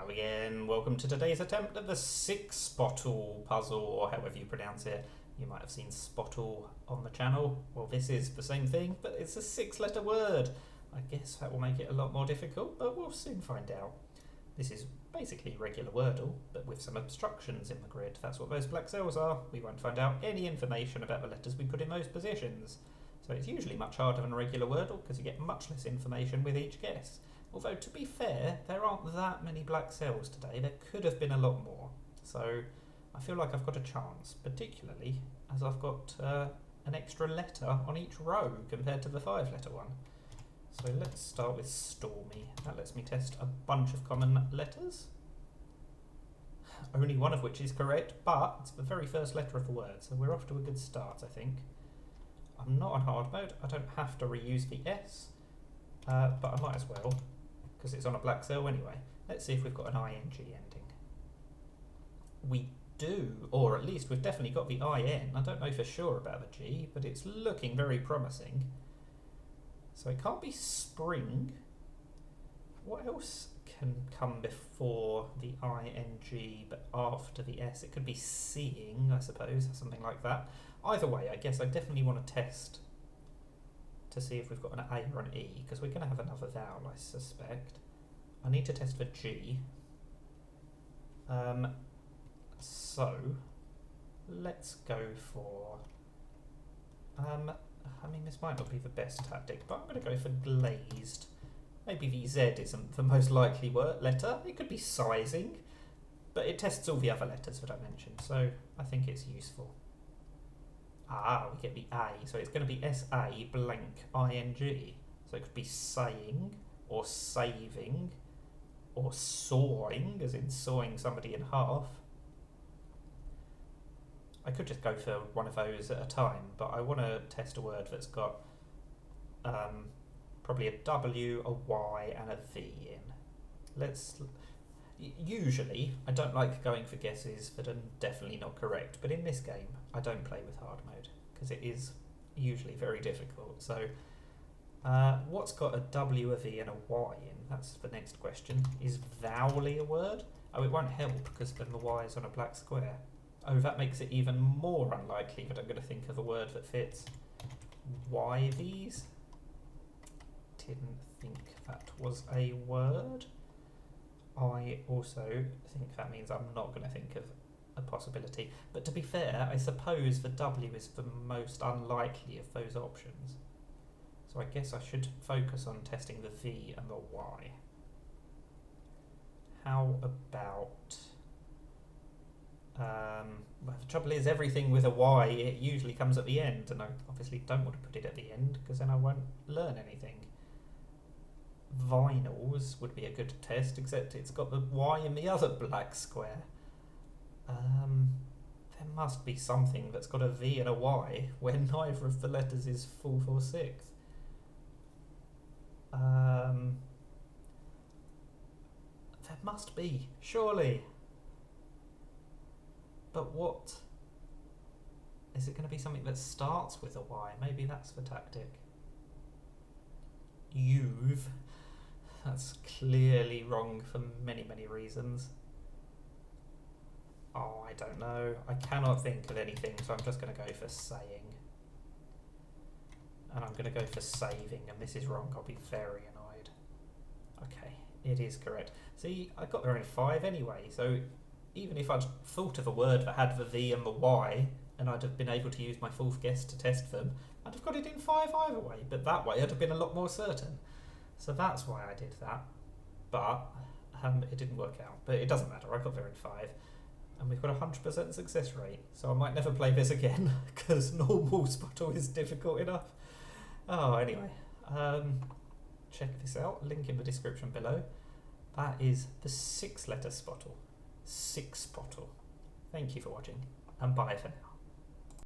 Hello again, welcome to today's attempt at the SPOTLE puzzle, or however you pronounce it. You might have seen SPOTLE on the channel. Well, this is the same thing, but it's a 6-letter word. I guess that will make it a lot more difficult, but we'll soon find out. This is basically regular Wordle, but with some obstructions in the grid. That's what those black cells are. We won't find out any information about the letters we put in those positions. So it's usually much harder than regular Wordle, because you get much less information with each guess. Although, to be fair, there aren't that many black cells today. There could have been a lot more. So I feel like I've got a chance, particularly as I've got an extra letter on each row compared to the 5-letter one. So let's start with Stormy. That lets me test a bunch of common letters. Only one of which is correct, but it's the very first letter of the word, so we're off to a good start, I think. I'm not on hard mode. I don't have to reuse the S, but I might as well, because it's on a black cell anyway. Let's see if we've got an ing ending. We do, or at least we've definitely got the in. I don't know for sure about the G, but it's looking very promising. So it can't be spring. What else can come before the ing but after the S? It could be seeing, I suppose, or something like that. Either way, I guess I definitely want to test to see if we've got an A or an E, because we're going to have another vowel, I suspect. I need to test for G. So, let's go for... I mean, this might not be the best tactic, but I'm going to go for glazed. Maybe the Z isn't the most likely letter. It could be sizing, but it tests all the other letters that I mentioned, so I think it's useful. Ah, we get the A, so it's going to be S-A blank I-N-G. So it could be saying, or saving, or sawing, as in sawing somebody in half. I could just go for one of those at a time, but I want to test a word that's got probably a W, a Y, and a V in. Usually, I don't like going for guesses that are definitely not correct, but in this game, I don't play with hard mode, because it is usually very difficult. So, what's got a W, a V, and a Y in? That's the next question. Is vowely a word? Oh, it won't help, because then the Y is on a black square. Oh, that makes it even more unlikely that I'm going to think of a word that fits. Yvies? Didn't think that was a word. I also think that means I'm not going to think of a possibility. But to be fair, I suppose the W is the most unlikely of those options. So I guess I should focus on testing the V and the Y. How about... well, the trouble is, everything with a Y, it usually comes at the end, and I obviously don't want to put it at the end, because then I won't learn anything. Vinyls would be a good test, except it's got the Y in the other black square. There must be something that's got a V and a Y when neither of the letters is 4th or 6th. There must be, surely. But what? Is it going to be something that starts with a Y? Maybe that's the tactic. You've. That's clearly wrong for many, many reasons. Oh, I don't know. I cannot think of anything, so I'm just going to go for saying. And I'm going to go for saving, and this is wrong. I'll be very annoyed. Okay, it is correct. See, I got there in 5 anyway, so even if I'd thought of a word that had the V and the Y, and I'd have been able to use my 4th guess to test them, I'd have got it in 5 either way, but that way I'd have been a lot more certain. So that's why I did that, but it didn't work out. But it doesn't matter, I got there in 5, and we've got a 100% success rate, so I might never play this again, because normal SPOTLE is difficult enough. Oh, anyway, check this out, link in the description below. That is the 6-letter SPOTLE. SPOTLE. Thank you for watching, and bye for now.